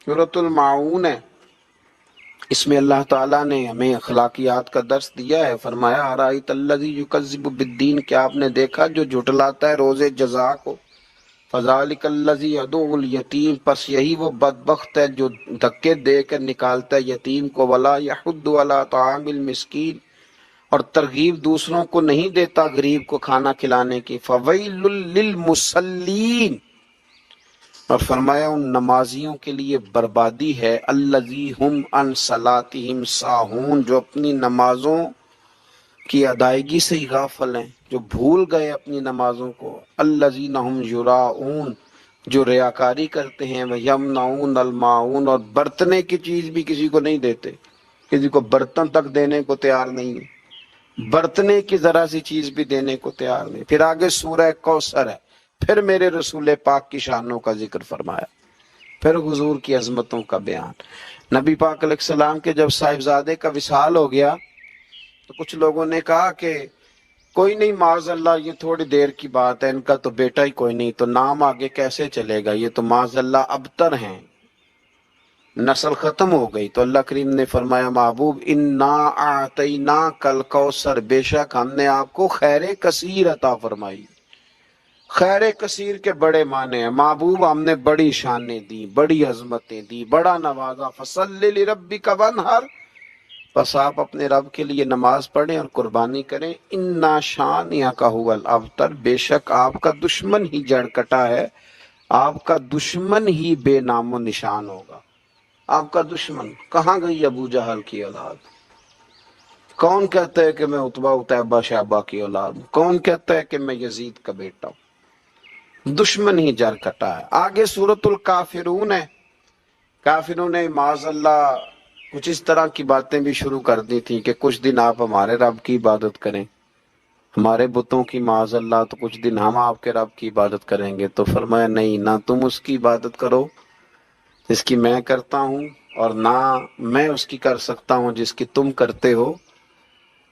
سورۃ الماعون ہے، اس میں اللہ تعالیٰ نے ہمیں اخلاقیات کا درس دیا ہے۔ فرمایا ارأیت الذی یکذب بالدین، کیا آپ نے دیکھا جو جھٹلاتا ہے روز جزا کو؟ فذلک الذی یدعو الیتیم، پس یہی وہ بدبخت ہے جو دھکے دے کر نکالتا ہے یتیم کو، ولا یحض علی طعام المسکین، اور ترغیب دوسروں کو نہیں دیتا غریب کو کھانا کھلانے کی۔ فویل للمصلین، اور فرمایا ان نمازیوں کے لیے بربادی ہے، الذی ہم عن صلاتہم ساہون، جو اپنی نمازوں کی ادائیگی سے ہی غافل ہیں، جو بھول گئے اپنی نمازوں کو، الذین ہم یراؤون، جو ریاکاری کرتے ہیں، ویمنعون الماعون، اور برتنے کی چیز بھی کسی کو نہیں دیتے، کسی کو برتن تک دینے کو تیار نہیں ہے، برتنے کی ذرا سی چیز بھی دینے کو تیار نہیں۔ پھر آگے سورہ کوثر ہے، پھر میرے رسول پاک کی شانوں کا ذکر فرمایا، پھر حضور کی عظمتوں کا بیان۔ نبی پاک علیہ السلام کے جب صاحبزادے کا وصال ہو گیا تو کچھ لوگوں نے کہا کہ کوئی نہیں، معاذ اللہ یہ تھوڑی دیر کی بات ہے، ان کا تو بیٹا ہی کوئی نہیں، تو نام آگے کیسے چلے گا، یہ تو معاذ اللہ ابتر ہیں، نسل ختم ہو گئی۔ تو اللہ کریم نے فرمایا محبوب انا اعطیناک الکوثر، بے شک ہم نے آپ کو خیر کثیر عطا فرمائی۔ خیر کثیر کے بڑے معنی ہیں، محبوب ہم نے بڑی شانیں دی، بڑی عظمتیں دی، بڑا نوازا۔ فصلی لربک وانحر، بس آپ اپنے رب کے لیے نماز پڑھیں اور قربانی کریں۔ انا شانئک ھو الابتر، بے شک آپ کا دشمن ہی جڑ کٹا ہے، آپ کا دشمن ہی بے نام و نشان ہوگا۔ آپ کا دشمن کہاں گئی؟ ابو جہل کی اولاد۔ کون کہتا ہے کہ میں عتبہ اتیبہ شیبہ کی اولاد ہوں؟ کون کہتا ہے کہ میں یزید کا بیٹا ہوں؟ دشمن ہی جڑ کٹا ہے۔ آگے سورۃ الکافرون ہے، کافروں نے معاذ اللہ کچھ اس طرح کی باتیں بھی شروع کر دی تھیں کہ کچھ دن آپ ہمارے رب کی عبادت کریں، ہمارے بتوں کی معاذ اللہ، تو کچھ دن ہم آپ کے رب کی عبادت کریں گے۔ تو فرمایا نہیں، نہ تم اس کی عبادت کرو جس کی میں کرتا ہوں، اور نہ میں اس کی کر سکتا ہوں جس کی تم کرتے ہو۔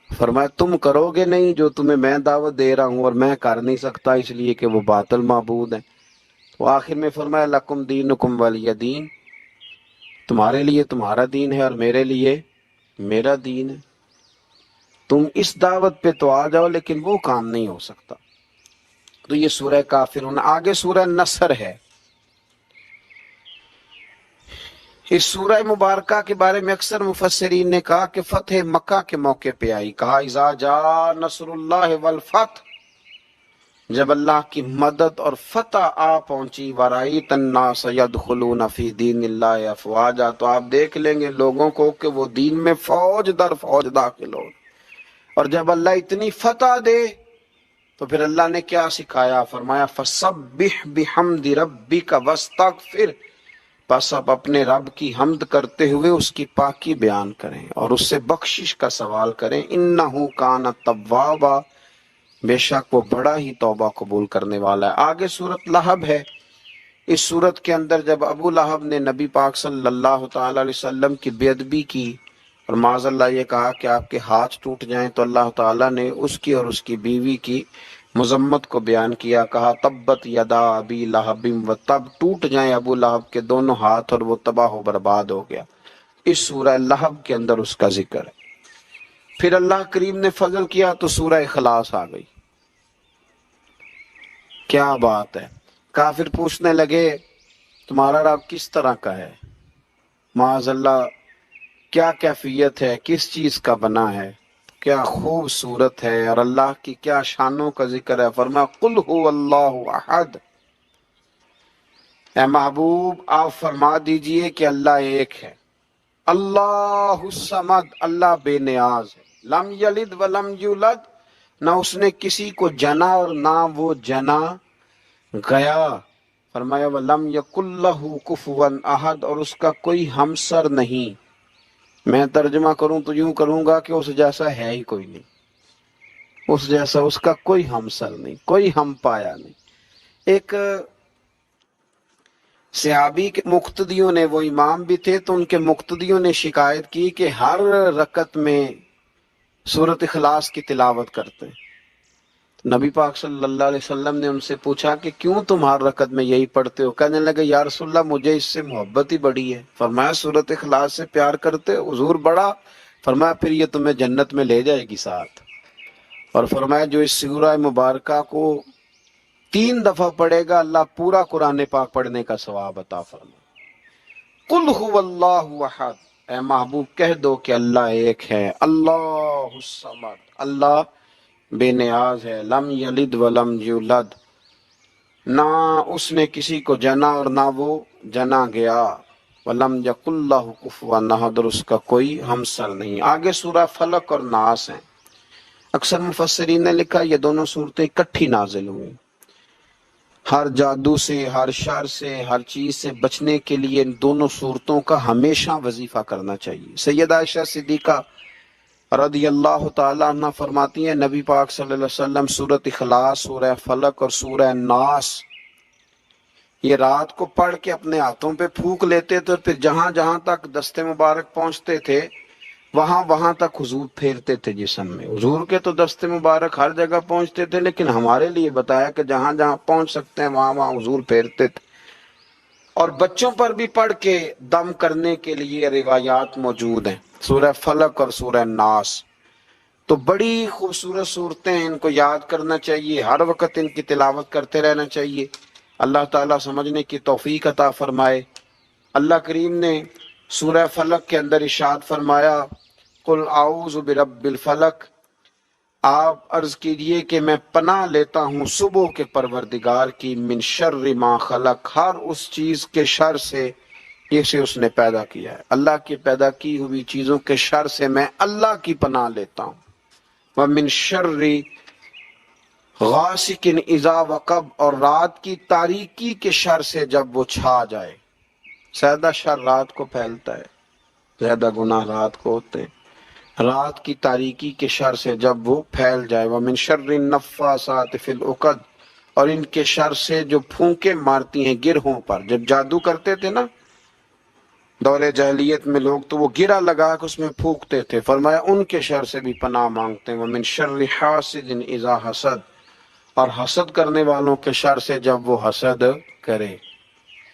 فرمایا تم کرو گے نہیں جو تمہیں میں دعوت دے رہا ہوں، اور میں کر نہیں سکتا اس لیے کہ وہ باطل معبود ہیں۔ تو آخر میں فرمایا لکم دینکم ولی دین، تمہارے لیے تمہارا دین ہے اور میرے لیے میرا دین ہے۔ تم اس دعوت پہ تو آ جاؤ، لیکن وہ کام نہیں ہو سکتا۔ تو یہ سورہ کافرون۔ آگے سورہ نصر ہے، اس سورہ مبارکہ کے بارے میں اکثر مفسرین نے کہا کہ فتح مکہ کے موقع پہ آئی۔ کہا اذا جاء نصر اللہ والفتح، جب اللہ کی مدد اور فتح آ پہنچی، ورأیت الناس یدخلون فی دین اللہ افواجا، تو آپ دیکھ لیں گے لوگوں کو کہ وہ دین میں فوج در فوج داخل ہو۔ اور جب اللہ اتنی فتح دے تو پھر اللہ نے کیا سکھایا؟ فرمایا فسبح بحمد ربک واستغفر، بس آپ اپنے رب کی حمد کرتے ہوئے اس کی پاکی بیان کریں اور اس سے بخشش کا سوال کریں۔ انہ کان توابا، بے شک وہ بڑا ہی توبہ قبول کرنے والا ہے۔ آگے سورۃ لہب ہے، اس سورت کے اندر جب ابو لہب نے نبی پاک صلی اللہ تعالی علیہ وسلم کی بے ادبی کی اور معاذ اللہ یہ کہا کہ آپ کے ہاتھ ٹوٹ جائیں، تو اللہ تعالیٰ نے اس کی اور اس کی بیوی کی مذمت کو بیان کیا۔ کہا تبت یدا ابی لہب و تب، ٹوٹ جائیں ابو لہب کے دونوں ہاتھ اور وہ تباہ و برباد ہو گیا۔ اس سورہ لہب کے اندر اس کا ذکر ہے۔ پھر اللہ کریم نے فضل کیا تو سورہ اخلاص آ گئی۔ کیا بات ہے! کافر پوچھنے لگے تمہارا رب کس طرح کا ہے؟ معاذ اللہ کیا کیفیت ہے، کس چیز کا بنا ہے، کیا خوبصورت ہے، اور اللہ کی کیا شانوں کا ذکر ہے۔ فرمایا قل هو اللہ احد، اے محبوب آپ فرما دیجئے کہ اللہ ایک ہے۔ اللہ الصمد، اللہ بے نیاز ہے۔ لم یلد ولم یولد، نہ اس نے کسی کو جنا اور نہ وہ جنا گیا۔ فرمایا وَلَمْ يَكُنْ لَهُ كُفُوًا أَحَدٌ، اور اس کا کوئی ہمسر نہیں۔ میں ترجمہ کروں تو یوں کروں گا کہ اس جیسا ہے ہی کوئی نہیں، اس جیسا اس کا کوئی ہمسر نہیں، کوئی ہم پایا نہیں۔ ایک صحابی کے مقتدیوں نے، وہ امام بھی تھے، تو ان کے مقتدیوں نے شکایت کی کہ ہر رکعت میں سورۃ اخلاص کی تلاوت کرتے ہیں۔ نبی پاک صلی اللہ علیہ وسلم نے ان سے پوچھا کہ کیوں تم ہر رکعت میں یہی پڑھتے ہو؟ کہنے لگے یا رسول اللہ مجھے اس سے محبت ہی بڑی ہے۔ فرمایا سورۃ اخلاص سے پیار کرتے ہو؟ حضور بڑا۔ فرمایا پھر یہ تمہیں جنت میں لے جائے گی ساتھ۔ اور فرمایا جو اس سورہ مبارکہ کو 3 دفعہ پڑھے گا اللہ پورا قرآن پاک پڑھنے کا ثواب عطا فرمائے۔ قل هو اللہ احد، اے محبوب کہہ دو کہ اللہ ایک ہے، اللہ الصمد، اللہ بے نیاز ہے، لم یلد ولم یولد، نہ اس نے کسی کو جنا اور نہ وہ جنا گیا، ولم یکن لہ کفوا احد، اور اس کا کوئی ہمسر نہیں۔ آگے سورہ فلق اور ناس ہیں۔ اکثر مفسرین نے لکھا یہ دونوں صورتیں اکٹھی نازل ہوئی۔ ہر جادو سے، ہر شر سے، ہر چیز سے بچنے کے لیے ان دونوں صورتوں کا ہمیشہ وظیفہ کرنا چاہیے۔ سیدہ عائشہ صدیقہ رضی اللہ تعالی عنہ فرماتی ہیں نبی پاک صلی اللہ علیہ وسلم سورۃ اخلاص، سورہ فلق اور سورہ ناس یہ رات کو پڑھ کے اپنے ہاتھوں پہ پھونک لیتے تھے، اور پھر جہاں جہاں تک دست مبارک پہنچتے تھے وہاں تک حضور پھیرتے تھے جسم میں۔ حضور کے تو دست مبارک ہر جگہ پہنچتے تھے، لیکن ہمارے لیے بتایا کہ جہاں جہاں پہنچ سکتے ہیں وہاں حضور پھیرتے تھے۔ اور بچوں پر بھی پڑھ کے دم کرنے کے لیے روایات موجود ہیں، سورہ فلق اور سورہ ناس۔ تو بڑی خوبصورت صورتیں ہیں، ان کو یاد کرنا چاہیے، ہر وقت ان کی تلاوت کرتے رہنا چاہیے۔ اللہ تعالیٰ سمجھنے کی توفیق عطا فرمائے۔ اللہ کریم نے سورہ فلق کے اندر ارشاد فرمایا قل اعوذ برب الفلق، آپ عرض کیجئے کہ میں پناہ لیتا ہوں صبح کے پروردگار کی، من شر ما خلق، ہر اس چیز کے شر سے جسے اس نے پیدا کیا ہے۔ اللہ کی پیدا کی ہوئی چیزوں کے شر سے میں اللہ کی پناہ لیتا ہوں۔ ومن شر غاسق اذا وقب، اور رات کی تاریکی کے شر سے جب وہ چھا جائے۔ زیادہ شر رات کو پھیلتا ہے، زیادہ گناہ رات کو ہوتے ہیں۔ رات کی تاریکی کے شر سے جب وہ پھیل جائے۔ ومن شر النفاثات فی العقد، اور ان کے شر سے جو پھونکے مارتی ہیں گرہوں پر۔ جب جادو کرتے تھے نا دور جاہلیت میں لوگ، تو وہ گرہ لگا کے اس میں پھونکتے تھے، فرمایا ان کے شر سے بھی پناہ مانگتے ہیں۔ ومن شر حاسد اذا حسد، اور حسد کرنے والوں کے شر سے جب وہ حسد کرے۔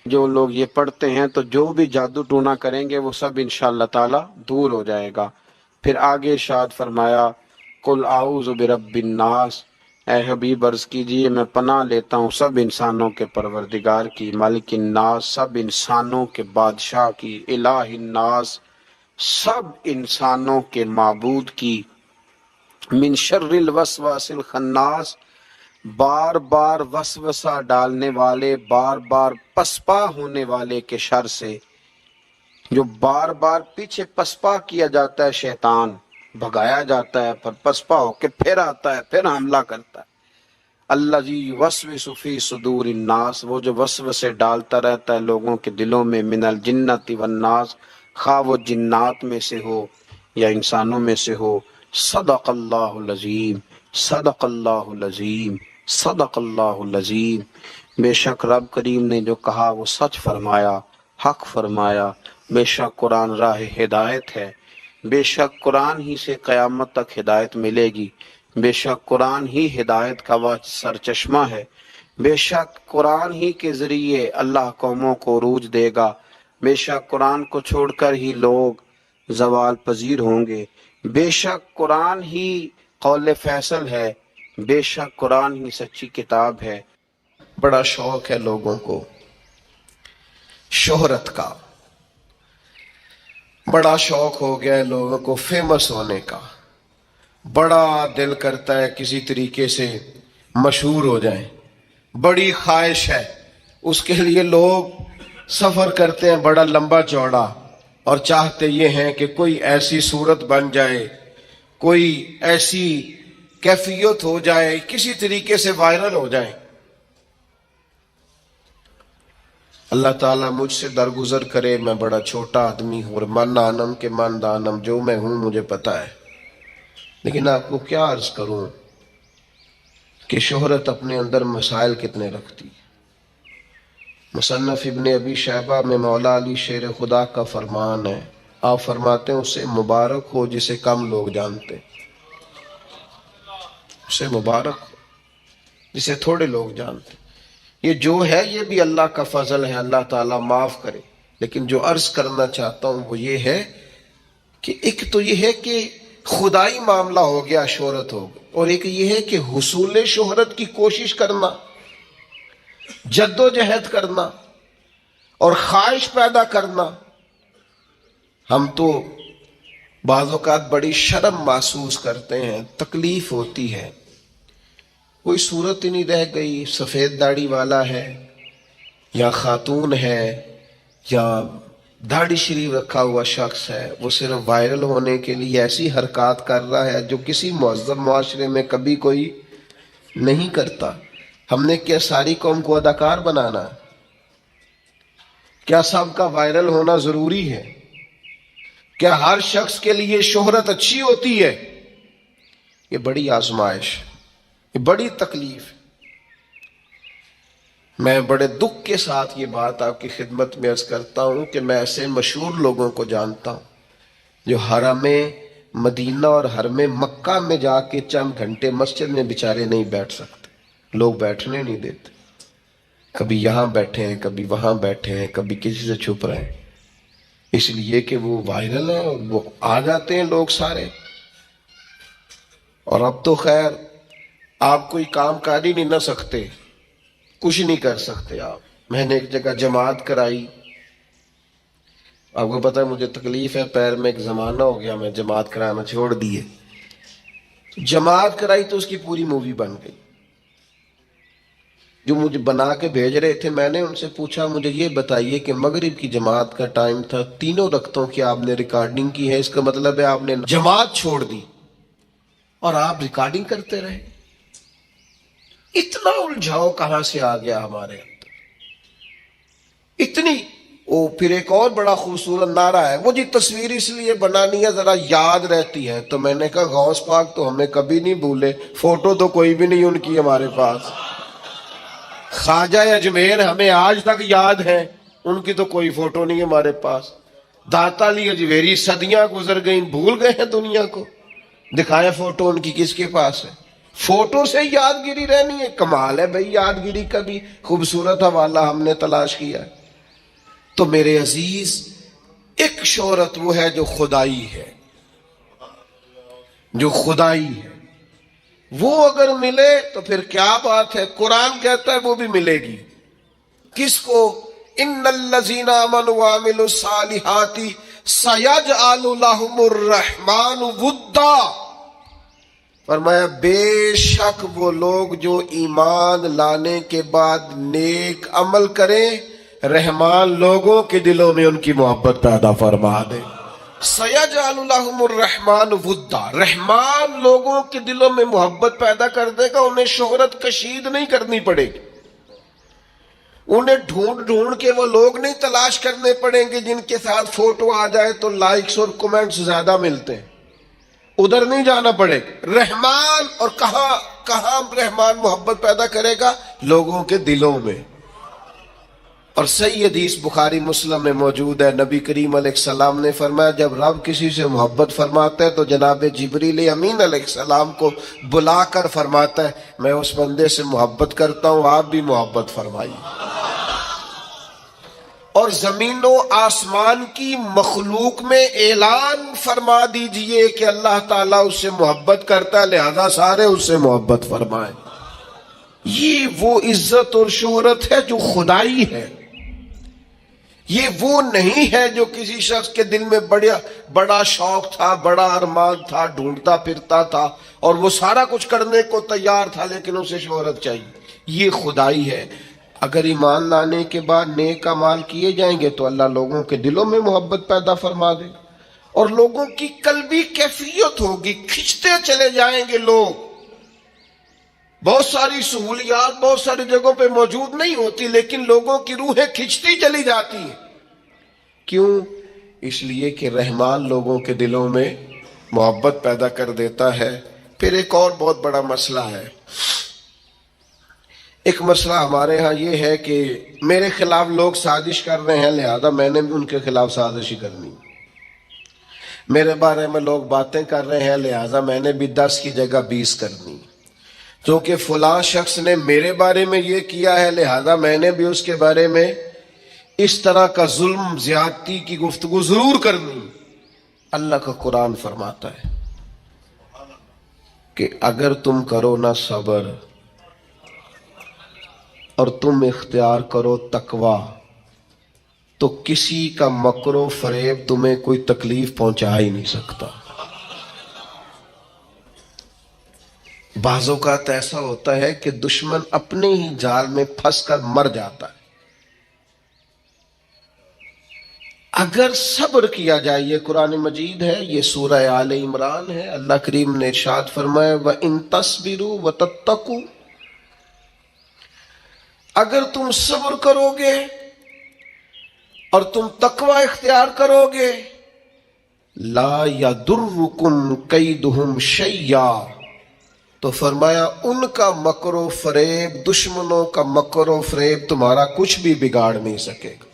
جو لوگ یہ پڑھتے ہیں تو جو بھی جادو ٹونا کریں گے وہ سب انشاءاللہ تعالی دور ہو جائے گا۔ پھر آگے ارشاد فرمایا قل اعوذ برب الناس، اے حبیب عرض کیجئے میں پناہ لیتا ہوں سب انسانوں کے پروردگار کی، مالک الناس، سب انسانوں کے بادشاہ کی، الہ الناس، سب انسانوں کے معبود کی، من شر الوسواس الخناس، بار بار وسوسہ ڈالنے والے، بار بار پسپا ہونے والے کے شر سے، جو بار بار پیچھے پسپا کیا جاتا ہے، شیطان بھگایا جاتا ہے پر پسپا ہو کے پھر آتا ہے، پھر حملہ کرتا ہے۔ الذی یوسوس فی صدور الناس، وہ جو وسوسے ڈالتا رہتا ہے لوگوں کے دلوں میں، من الجنۃ والناس، خواہ وہ جنات میں سے ہو یا انسانوں میں سے ہو۔ صدق اللہ العظیم، صدق اللہ العظیم، صدق اللہ العظیم۔ بے شک رب کریم نے جو کہا وہ سچ فرمایا، حق فرمایا۔ بے شک قرآن راہ ہدایت ہے، بے شک قرآن ہی سے قیامت تک ہدایت ملے گی، بے شک قرآن ہی ہدایت کا وہ سرچشمہ ہے، بے شک قرآن ہی کے ذریعے اللہ قوموں کو عروج دے گا، بے شک قرآن کو چھوڑ کر ہی لوگ زوال پذیر ہوں گے، بے شک قرآن ہی قول فیصل ہے، بے شک قرآن ہی سچی کتاب ہے۔ بڑا شوق ہے لوگوں کو شہرت کا، بڑا شوق ہو گیا ہے لوگوں کو فیمس ہونے کا، بڑا دل کرتا ہے کسی طریقے سے مشہور ہو جائیں، بڑی خواہش ہے، اس کے لیے لوگ سفر کرتے ہیں بڑا لمبا چوڑا، اور چاہتے یہ ہیں کہ کوئی ایسی صورت بن جائے، کوئی ایسی کیفیت ہو جائے، کسی طریقے سے وائرل ہو جائے۔ اللہ تعالیٰ مجھ سے درگزر کرے، میں بڑا چھوٹا آدمی ہوں، اور من آنم کے من دانم، جو میں ہوں مجھے پتا ہے، لیکن آپ کو کیا عرض کروں کہ شہرت اپنے اندر مسائل کتنے رکھتی ہے۔ مصنف ابن ابی شیبہ میں مولا علی شیر خدا کا فرمان ہے، آپ فرماتے ہیں اسے مبارک ہو جسے کم لوگ جانتے، اسے مبارک ہو۔ جسے تھوڑے لوگ جانتے ہیں۔ یہ جو ہے یہ بھی اللہ کا فضل ہے، اللہ تعالیٰ معاف کرے۔ لیکن جو عرض کرنا چاہتا ہوں وہ یہ ہے کہ ایک تو یہ ہے کہ خدائی معاملہ ہو گیا، شہرت ہو گئی، اور ایک یہ ہے کہ حصول شہرت کی کوشش کرنا، جد و جہد کرنا اور خواہش پیدا کرنا۔ ہم تو بعض اوقات بڑی شرم محسوس کرتے ہیں، تکلیف ہوتی ہے، کوئی صورت ہی نہیں رہ گئی، سفید داڑھی والا ہے یا خاتون ہے یا داڑھی شریف رکھا ہوا شخص ہے، وہ صرف وائرل ہونے کے لیے ایسی حرکات کر رہا ہے جو کسی مہذب معاشرے میں کبھی کوئی نہیں کرتا۔ ہم نے کیا ساری قوم کو اداکار بنانا؟ کیا سب کا وائرل ہونا ضروری ہے؟ کیا ہر شخص کے لیے شہرت اچھی ہوتی ہے؟ یہ بڑی آزمائش، یہ بڑی تکلیف۔ میں بڑے دکھ کے ساتھ یہ بات آپ کی خدمت میں عرض کرتا ہوں کہ میں ایسے مشہور لوگوں کو جانتا ہوں جو حرم مدینہ اور حرم مکہ میں جا کے چند گھنٹے مسجد میں بیچارے نہیں بیٹھ سکتے، لوگ بیٹھنے نہیں دیتے، کبھی یہاں بیٹھے ہیں، کبھی وہاں بیٹھے ہیں، کبھی کسی سے چھپ رہے ہیں، اس لیے کہ وہ وائرل ہے اور وہ آ جاتے ہیں لوگ سارے۔ اور اب تو خیر آپ کوئی کام کر ہی نہیں نہ سکتے، کچھ نہیں کر سکتے آپ۔ میں نے ایک جگہ جماعت کرائی، آپ کو پتہ ہے مجھے تکلیف ہے پیر میں، ایک زمانہ ہو گیا میں جماعت کرانا چھوڑ دیے۔ جماعت کرائی تو اس کی پوری مووی بن گئی۔ جو مجھے بنا کے بھیج رہے تھے، میں نے ان سے پوچھا مجھے یہ بتائیے کہ مغرب کی جماعت کا ٹائم تھا، تینوں رکعتوں کی آپ نے ریکارڈنگ کی ہے، اس کا مطلب ہے آپ نے جماعت چھوڑ دی اور آپ ریکارڈنگ کرتے رہے۔ اتنا الجھاؤ کہاں سے آ گیا ہمارے اندر؟ اتنی پھر ایک اور بڑا خوبصورت نعرہ ہے، وہ جی تصویر اس لیے بنانی ہے ذرا یاد رہتی ہے۔ تو میں نے کہا غوث پاک تو ہمیں کبھی نہیں بھولے، فوٹو تو کوئی بھی نہیں ان کی ہمارے پاس۔ خواجہ اجمیر ہمیں آج تک یاد ہے، ان کی تو کوئی فوٹو نہیں ہمارے پاس۔ داتا علی اجمیری صدیاں گزر گئیں، بھول گئے ہیں دنیا کو، دکھائیں فوٹو ان کی کس کے پاس ہے؟ فوٹو سے یادگیری رہنی ہے؟ کمال ہے بھئی، یادگیری کا بھی خوبصورت حوالہ ہم نے تلاش کیا ہے۔ تو میرے عزیز، ایک شہرت وہ ہے جو خدائی ہے، جو خدائی ہے، وہ اگر ملے تو پھر کیا بات ہے، قرآن کہتا ہے وہ بھی ملے گی۔ کس کو؟ ان الذین آمنوا وعملوا الصالحات سیجعل لهم الرحمن ودا۔ فرمایا بے شک وہ لوگ جو ایمان لانے کے بعد نیک عمل کریں، رحمان لوگوں کے دلوں میں ان کی محبت پیدا فرما دے۔ سیجعل لهم الرحمن ودا، رحمان لوگوں کے دلوں میں محبت پیدا کر دے گا، انہیں شہرت کشید نہیں کرنی پڑے گی، انہیں ڈھونڈ ڈھونڈ کے وہ لوگ نہیں تلاش کرنے پڑیں گے جن کے ساتھ فوٹو آ جائے تو لائکس اور کمنٹس زیادہ ملتے ہیں، ادھر نہیں جانا پڑے گا۔ رحمان، اور کہاں رحمان محبت پیدا کرے گا؟ لوگوں کے دلوں میں۔ اور صحیح حدیث بخاری مسلم میں موجود ہے، نبی کریم علیہ السلام نے فرمایا جب رب کسی سے محبت فرماتا ہے تو جناب جبریل امین علیہ السلام کو بلا کر فرماتا ہے میں اس بندے سے محبت کرتا ہوں، آپ بھی محبت فرمائیے۔ اور زمین و آسمان کی مخلوق میں اعلان فرما دیجئے کہ اللہ تعالیٰ اس سے محبت کرتا ہے، لہذا سارے اس سے محبت فرمائیں۔ یہ وہ عزت اور شہرت ہے جو خدائی ہے، یہ وہ نہیں ہے جو کسی شخص کے دل میں بڑا شوق تھا، بڑا ارمان تھا، ڈھونڈتا پھرتا تھا اور وہ سارا کچھ کرنے کو تیار تھا لیکن اسے شہرت چاہیے۔ یہ خدائی ہے۔ اگر ایمان لانے کے بعد نیک اعمال کیے جائیں گے تو اللہ لوگوں کے دلوں میں محبت پیدا فرما دے اور لوگوں کی قلبی کیفیت ہوگی، کھنچتے چلے جائیں گے لوگ۔ بہت ساری سہولیات بہت ساری جگہوں پہ موجود نہیں ہوتی لیکن لوگوں کی روحیں کھنچتی چلی جاتی ہیں۔ کیوں؟ اس لیے کہ رحمان لوگوں کے دلوں میں محبت پیدا کر دیتا ہے۔ پھر ایک اور بہت بڑا مسئلہ ہے، ایک مسئلہ ہمارے ہاں یہ ہے کہ میرے خلاف لوگ سازش کر رہے ہیں لہذا میں نے بھی ان کے خلاف سازش ہی کرنی، میرے بارے میں لوگ باتیں کر رہے ہیں لہذا میں نے بھی 10 کی جگہ 20 کرنی۔ جو کہ فلاں شخص نے میرے بارے میں یہ کیا ہے لہذا میں نے بھی اس کے بارے میں اس طرح کا ظلم زیادتی کی گفتگو ضرور کرنی. اللہ کا قرآن فرماتا ہے کہ اگر تم کرو نا صبر اور تم اختیار کرو تقوی تو کسی کا مکر و فریب تمہیں کوئی تکلیف پہنچا ہی نہیں سکتا. بعض اوقات ایسا ہوتا ہے کہ دشمن اپنے ہی جال میں پھنس کر مر جاتا ہے. اگر صبر کیا جائے، یہ قرآن مجید ہے، یہ سورہ آل عمران ہے. اللہ کریم نے ارشاد فرمایا وَإِن تَصْبِرُوا وَتَتَّقُوا، اگر تم صبر کرو گے اور تم تقوی اختیار کرو گے لا یضرکم کیدہم شیئا، تو فرمایا ان کا مکر و فریب، دشمنوں کا مکر و فریب تمہارا کچھ بھی بگاڑ نہیں سکے گا،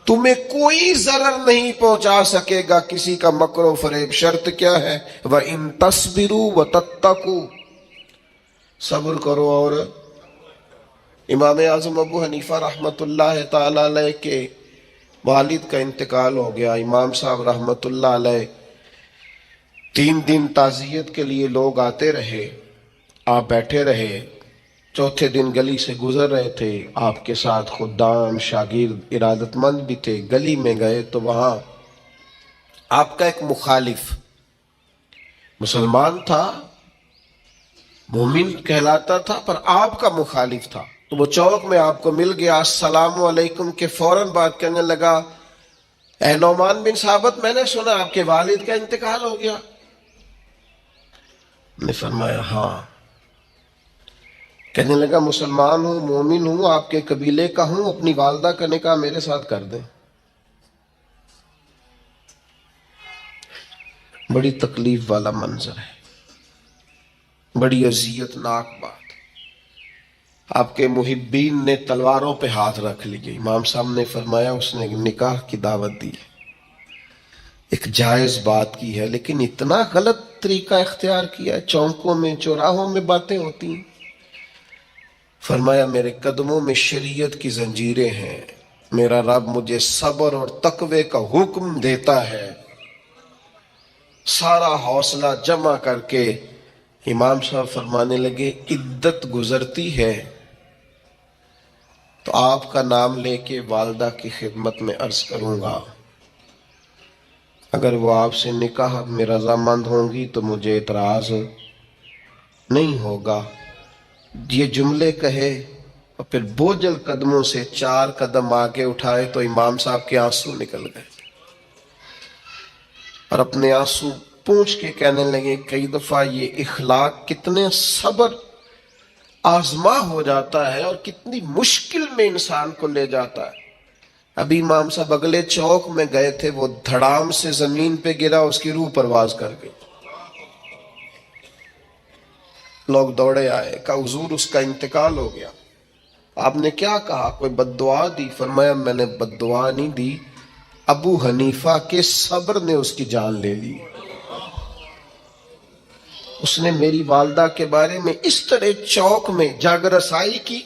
تمہیں کوئی ضرر نہیں پہنچا سکے گا کسی کا مکر و فریب. شرط کیا ہے؟ وَإِن تَصْبِرُوا وَتَتَّقُوا، صبر کرو. اور امام اعظم ابو حنیفہ رحمۃ اللہ تعالی علیہ کے والد کا انتقال ہو گیا. امام صاحب رحمۃ اللہ علیہ 3 دن تعزیت کے لیے لوگ آتے رہے، آپ بیٹھے رہے. چوتھے دن گلی سے گزر رہے تھے، آپ کے ساتھ خدام شاگرد ارادت مند بھی تھے. گلی میں گئے تو وہاں آپ کا ایک مخالف، مسلمان تھا، مومن کہلاتا تھا، پر آپ کا مخالف تھا. تو وہ چوک میں آپ کو مل گیا، السلام علیکم کے فوراً بات کرنے لگا، اے نعمان بن ثابت، میں نے سنا آپ کے والد کا انتقال ہو گیا. نے فرمایا ہاں. کہنے لگا مسلمان ہوں، مومن ہوں، آپ کے قبیلے کا ہوں، اپنی والدہ کا نکاح میرے ساتھ کر دیں. بڑی تکلیف والا منظر ہے، بڑی اذیت ناک بات. آپ کے محبین نے تلواروں پہ ہاتھ رکھ لیے. امام صاحب نے فرمایا اس نے نکاح کی دعوت دی، ایک جائز بات کی ہے، لیکن اتنا غلط طریقہ اختیار کیا ہے. چوکوں میں چوراہوں میں باتیں ہوتی ہیں. فرمایا میرے قدموں میں شریعت کی زنجیریں ہیں، میرا رب مجھے صبر اور تقوی کا حکم دیتا ہے. سارا حوصلہ جمع کر کے امام صاحب فرمانے لگے عدت گزرتی ہے تو آپ کا نام لے کے والدہ کی خدمت میں عرض کروں گا، اگر وہ آپ سے نکاح میں رضامند ہوں گی تو مجھے اعتراض نہیں ہوگا. یہ جملے کہے اور پھر بوجھل قدموں سے 4 قدم آگے اٹھائے تو امام صاحب کے آنسو نکل گئے اور اپنے آنسو پونچھ کے کہنے لگے کئی دفعہ یہ اخلاق کتنے صبر آزما ہو جاتا ہے اور کتنی مشکل میں انسان کو لے جاتا ہے. ابھی امام صاحب اگلے چوک میں گئے تھے، وہ دھڑام سے زمین پہ گرا، اس کی روح پرواز کر گئی. لوگ دوڑے آئے، کہا حضور اس کا انتقال ہو گیا. آپ نے کیا کہا؟ کوئی بد دعا دی؟ فرمایا میں نے بد دعا نہیں دی، ابو حنیفہ کے صبر نے اس کی جان لے لی. اس نے میری والدہ کے بارے میں اس طرح چوک میں جاگ رسائی کی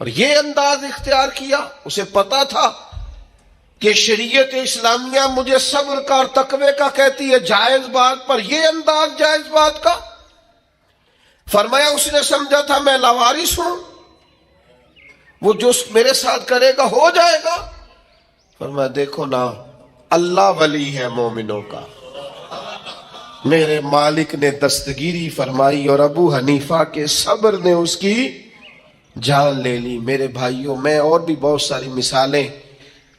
اور یہ انداز اختیار کیا. اسے پتا تھا کہ شریعت اسلامیہ مجھے صبر کا اور تقوی کا کہتی ہے، جائز بات پر یہ انداز جائز بات کا. فرمایا اس نے سمجھا تھا میں لاوارث ہوں، وہ جو میرے ساتھ کرے گا ہو جائے گا. فرمایا دیکھو نا، اللہ ولی ہے مومنوں کا. میرے مالک نے دستگیری فرمائی اور ابو حنیفہ کے صبر نے اس کی جان لے لی. میرے بھائیوں، میں اور بھی بہت ساری مثالیں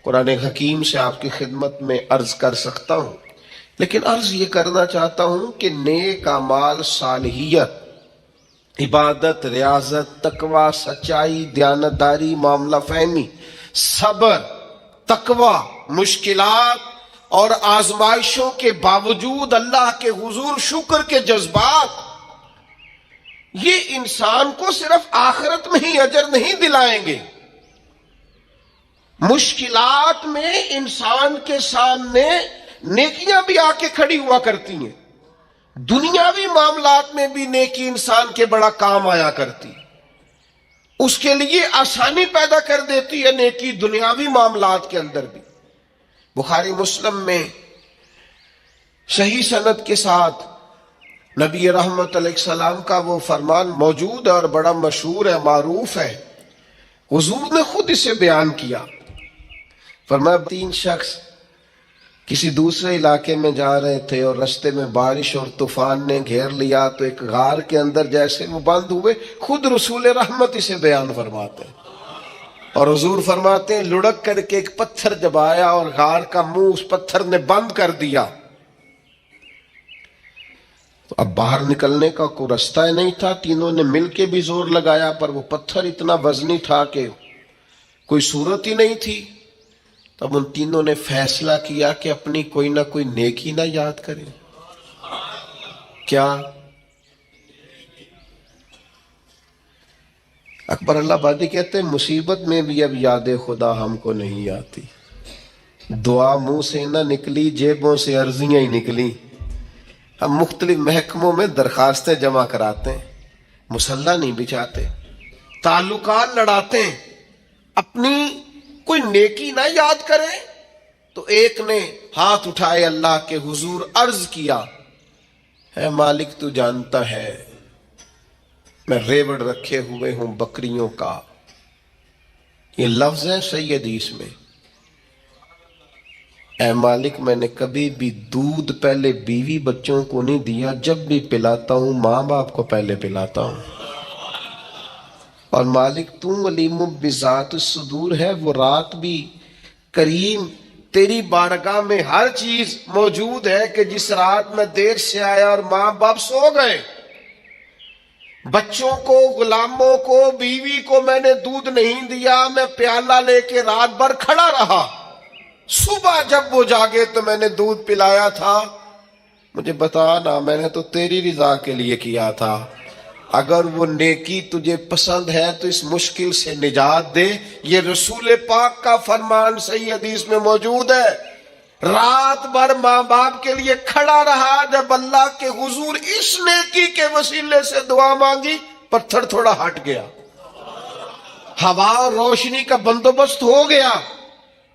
قرآن حکیم سے آپ کی خدمت میں عرض کر سکتا ہوں، لیکن عرض یہ کرنا چاہتا ہوں کہ نیک اعمال، صالحیت، عبادت، ریاضت، تقوی، سچائی، دیانتداری، معاملہ فہمی، صبر، تقوی، مشکلات اور آزمائشوں کے باوجود اللہ کے حضور شکر کے جذبات، یہ انسان کو صرف آخرت میں ہی اجر نہیں دلائیں گے. مشکلات میں انسان کے سامنے نیکیاں بھی آ کے کھڑی ہوا کرتی ہیں. دنیاوی معاملات میں بھی نیکی انسان کے بڑا کام آیا کرتی، اس کے لیے آسانی پیدا کر دیتی ہے نیکی دنیاوی معاملات کے اندر بھی۔ بخاری مسلم میں صحیح سند کے ساتھ نبی رحمت علیہ السلام کا وہ فرمان موجود ہے اور بڑا مشہور ہے، معروف ہے۔ حضور نے خود اسے بیان کیا، فرمایا 3 شخص کسی دوسرے علاقے میں جا رہے تھے اور رستے میں بارش اور طوفان نے گھیر لیا تو ایک غار کے اندر جیسے وہ بند ہوئے، خود رسول رحمت اسے بیان فرماتے ہیں، اور حضور فرماتے ہیں لڑک کر کے ایک پتھر جب آیا اور غار کا منہ اس پتھر نے بند کر دیا، تو اب باہر نکلنے کا کوئی رستہ نہیں تھا۔ تینوں نے مل کے بھی زور لگایا پر وہ پتھر اتنا وزنی تھا کہ کوئی صورت ہی نہیں تھی۔ تب ان تینوں نے فیصلہ کیا کہ اپنی کوئی نہ کوئی نیکی نہ یاد کریں۔ کیا؟ اکبر اللہ آبادی کہتے ہیں مصیبت میں بھی اب یاد خدا ہم کو نہیں آتی، دعا منہ سے نہ نکلی، جیبوں سے عرضیاں ہی نکلی۔ ہم مختلف محکموں میں درخواستیں جمع کراتے ہیں، مصلی نہیں بچھاتے، تعلقات لڑاتے ہیں، اپنی کوئی نیکی نہ یاد کریں۔ تو ایک نے ہاتھ اٹھائے اللہ کے حضور، عرض کیا اے مالک تو جانتا ہے میں ریوڑ رکھے ہوئے ہوں بکریوں کا۔ یہ لفظ ہے صحیح حدیث میں، اے مالک میں نے کبھی بھی دودھ پہلے بیوی بچوں کو نہیں دیا، جب بھی پلاتا ہوں ماں باپ کو پہلے پلاتا ہوں۔ اور مالک تو علیم بذات الصدور ہے، وہ رات بھی کریم تیری بارگاہ میں ہر چیز موجود ہے کہ جس رات میں دیر سے آیا اور ماں باپ سو گئے، بچوں کو، غلاموں کو، بیوی کو میں نے دودھ نہیں دیا، میں پیالہ لے کے رات بھر کھڑا رہا، صبح جب وہ جاگے تو میں نے دودھ پلایا تھا۔ مجھے بتا نا، میں نے تو تیری رضا کے لیے کیا تھا، اگر وہ نیکی تجھے پسند ہے تو اس مشکل سے نجات دے۔ یہ رسول پاک کا فرمان صحیح حدیث میں موجود ہے۔ رات بھر ماں باپ کے لیے کھڑا رہا، جب اللہ کے حضور اس نیکی کے وسیلے سے دعا مانگی، پتھر تھوڑا ہٹ گیا، ہوا اور روشنی کا بندوبست ہو گیا۔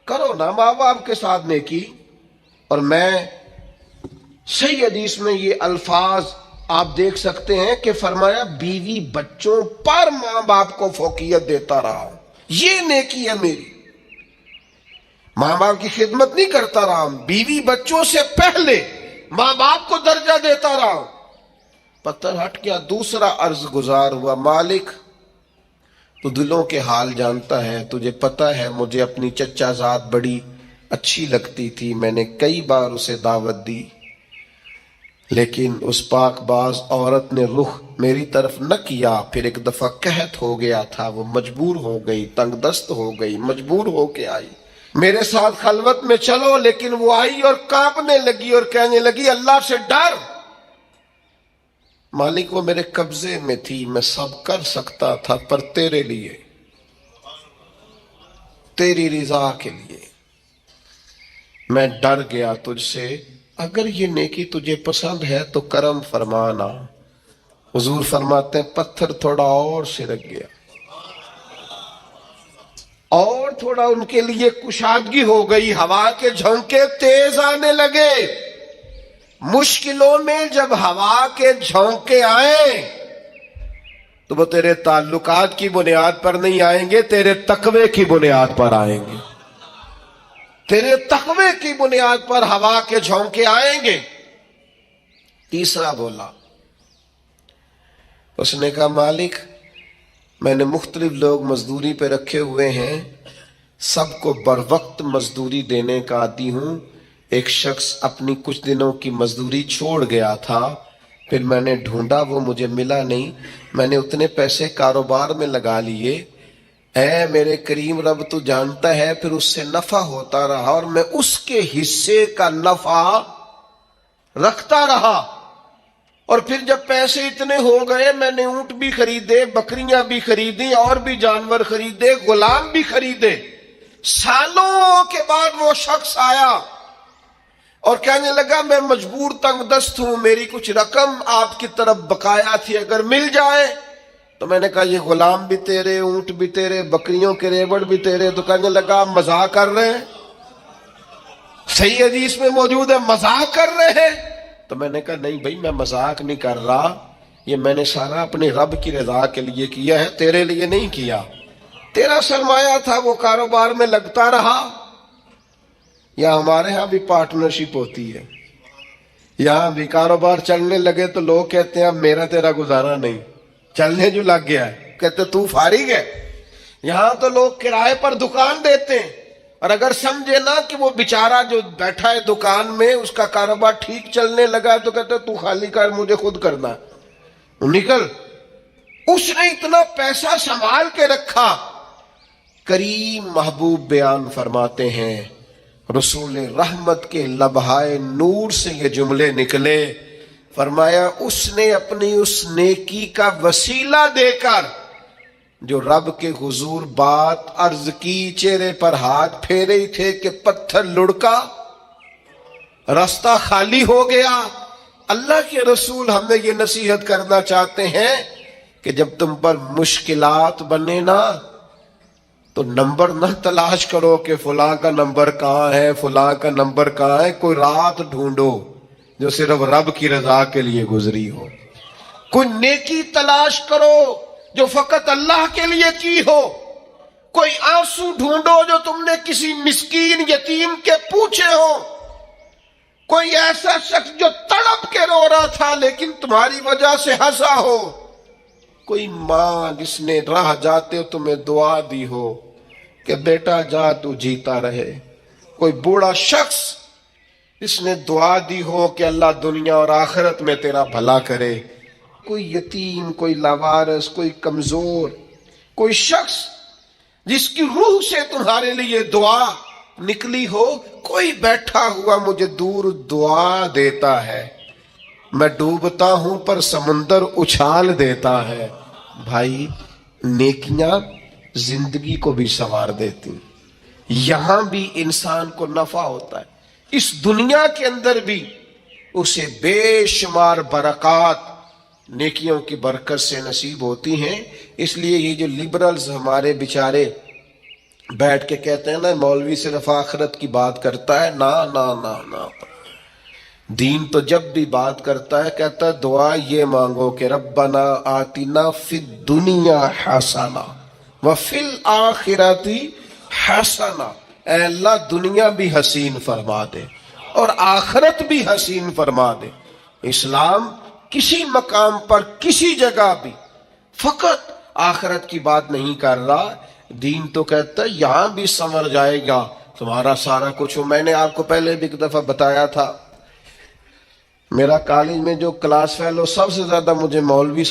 کرو نا ماں باپ کے ساتھ نیکی۔ اور میں صحیح حدیث میں یہ الفاظ آپ دیکھ سکتے ہیں کہ فرمایا بیوی بچوں پر ماں باپ کو فوقیت دیتا رہا ہوں، یہ نیکی ہے میری۔ ماں باپ کی خدمت نہیں کرتا رہا ہوں، بیوی بچوں سے پہلے ماں باپ کو درجہ دیتا رہا ہوں۔ پتھر ہٹ گیا، دوسرا عرض گزار ہوا، مالک تو دلوں کے حال جانتا ہے، تجھے پتا ہے مجھے اپنی چچا زاد بڑی اچھی لگتی تھی، میں نے کئی بار اسے دعوت دی، لیکن اس پاک باز عورت نے رخ میری طرف نہ کیا۔ پھر ایک دفعہ قحط ہو گیا تھا، وہ مجبور ہو گئی، تنگ دست ہو گئی، مجبور ہو کے آئی، میرے ساتھ خلوت میں چلو، لیکن وہ آئی اور کانپنے لگی اور کہنے لگی اللہ سے ڈر۔ مالک وہ میرے قبضے میں تھی، میں سب کر سکتا تھا، پر تیرے لیے، تیری رضا کے لیے میں ڈر گیا تجھ سے۔ اگر یہ نیکی تجھے پسند ہے تو کرم فرمانا۔ حضور فرماتے ہیں پتھر تھوڑا اور سرک گیا، اور تھوڑا ان کے لیے کشادگی ہو گئی، ہوا کے جھونکے تیز آنے لگے۔ مشکلوں میں جب ہوا کے جھونکے آئیں تو وہ تیرے تعلقات کی بنیاد پر نہیں آئیں گے، تیرے تقوی کی بنیاد پر آئیں گے، تیرے تقوی کی بنیاد پر ہوا کے جھونکے آئیں گے۔ تیسرا بولا، اس نے کہا مالک میں نے مختلف لوگ مزدوری پہ رکھے ہوئے ہیں، سب کو بر وقت مزدوری دینے کا عادی ہوں، ایک شخص اپنی کچھ دنوں کی مزدوری چھوڑ گیا تھا، پھر میں نے ڈھونڈا وہ مجھے ملا نہیں، میں نے اتنے پیسے کاروبار میں لگا لیے، اے میرے کریم رب تو جانتا ہے، پھر اس سے نفع ہوتا رہا اور میں اس کے حصے کا نفع رکھتا رہا، اور پھر جب پیسے اتنے ہو گئے میں نے اونٹ بھی خریدے، بکریاں بھی خریدی، اور بھی جانور خریدے، غلام بھی خریدے۔ سالوں کے بعد وہ شخص آیا اور کہنے لگا میں مجبور تنگ دست ہوں، میری کچھ رقم آپ کی طرف بقایا تھی، اگر مل جائے۔ تو میں نے کہا یہ غلام بھی تیرے، اونٹ بھی تیرے، بکریوں کے ریوڑ بھی تیرے۔ تو کہنے لگا آپ مزاح کر رہے ہیں، صحیح حدیث میں موجود ہے مزاح کر رہے ہیں۔ تو میں نے کہا نہیں بھائی میں مذاق نہیں کر رہا، یہ میں نے سارا اپنے رب کی رضا کے لیے کیا ہے، تیرے لیے نہیں کیا۔ تیرا سرمایہ تھا وہ کاروبار میں لگتا رہا۔ یا ہمارے ہاں بھی پارٹنرشپ ہوتی ہے، یہاں بھی کاروبار چلنے لگے تو لوگ کہتے ہیں اب میرا تیرا گزارا نہیں، چلنے جو لگ گیا ہے، کہتے تو فارغ ہے۔ یہاں تو لوگ کرائے پر دکان دیتے ہیں، اور اگر سمجھے نا کہ وہ بیچارہ جو بیٹھا ہے دکان میں اس کا کاروبار ٹھیک چلنے لگا تو کہتے تو خالی کر، مجھے خود کرنا ہے، نکل۔ اس نے اتنا پیسہ سنبھال کے رکھا۔ کریم محبوب بیان فرماتے ہیں، رسول رحمت کے لبہائے نور سے یہ جملے نکلے، فرمایا اس نے اپنی اس نیکی کا وسیلہ دے کر جو رب کے حضور بات عرض کی، چہرے پر ہاتھ پھیرے ہی تھے کہ پتھر لڑکا، راستہ خالی ہو گیا۔ اللہ کے رسول ہمیں یہ نصیحت کرنا چاہتے ہیں کہ جب تم پر مشکلات بنے نا تو نمبر نہ تلاش کرو کہ فلاں کا نمبر کہاں ہے، فلاں کا نمبر کہاں ہے، کوئی رات ڈھونڈو جو صرف رب کی رضا کے لیے گزری ہو، کوئی نیکی تلاش کرو جو فقط اللہ کے لیے کی ہو، کوئی آنسو ڈھونڈو جو تم نے کسی مسکین یتیم کے پوچھے ہو، کوئی ایسا شخص جو تڑپ کے رو رہا تھا لیکن تمہاری وجہ سے ہنسا ہو، کوئی ماں جس نے راہ جاتے تمہیں دعا دی ہو کہ بیٹا جا تو جیتا رہے، کوئی بوڑھا شخص جس نے دعا دی ہو کہ اللہ دنیا اور آخرت میں تیرا بھلا کرے، کوئی یتیم، کوئی لاوارث، کوئی کمزور، کوئی شخص جس کی روح سے تمہارے لیے دعا نکلی ہو، کوئی بیٹھا ہوا مجھے دور دعا دیتا ہے، میں ڈوبتا ہوں پر سمندر اچھال دیتا ہے۔ بھائی نیکیاں زندگی کو بھی سنوار دیتی، یہاں بھی انسان کو نفع ہوتا ہے، اس دنیا کے اندر بھی اسے بے شمار برکات نیکیوں کی برکت سے نصیب ہوتی ہیں۔ اس لیے یہ جو لبرلز ہمارے بیچارے بیٹھ کے کہتے ہیں نا مولوی صرف آخرت کی بات کرتا ہے، نا نا نا نا، دین تو جب بھی بات کرتا ہے کہتا ہے دعا یہ مانگو کہ ربنا آتنا فی الدنیا حسنہ وفی الآخرۃ حسنہ، اے اللہ دنیا بھی حسین فرما دے اور آخرت بھی حسین فرما دے۔ اسلام کسی مقام پر کسی جگہ بھی فقط آخرت کی بات نہیں کر رہا، دین تو کہتا ہے یہاں بھی سنور جائے گا تمہارا سارا کچھ۔ میں نے آپ کو پہلے بھی ایک دفعہ بتایا تھا، میرا کالج میں جو کلاس فیلو سب سے زیادہ مجھے مولوی